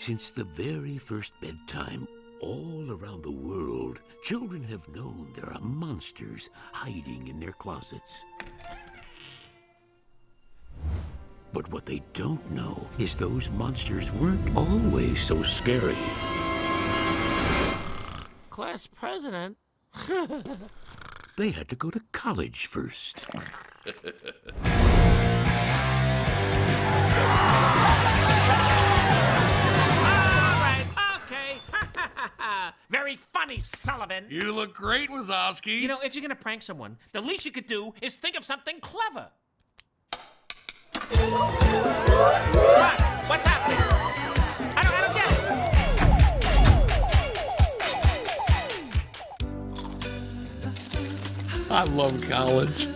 Since the very first bedtime, all around the world, children have known there are monsters hiding in their closets. But what they don't know is those monsters weren't always so scary. Class president? They had to go to college first. Very funny, Sullivan. You look great, Wazowski. You know, if you're gonna prank someone, the least you could do is think of something clever. What? What's happening? I don't get it. I love college.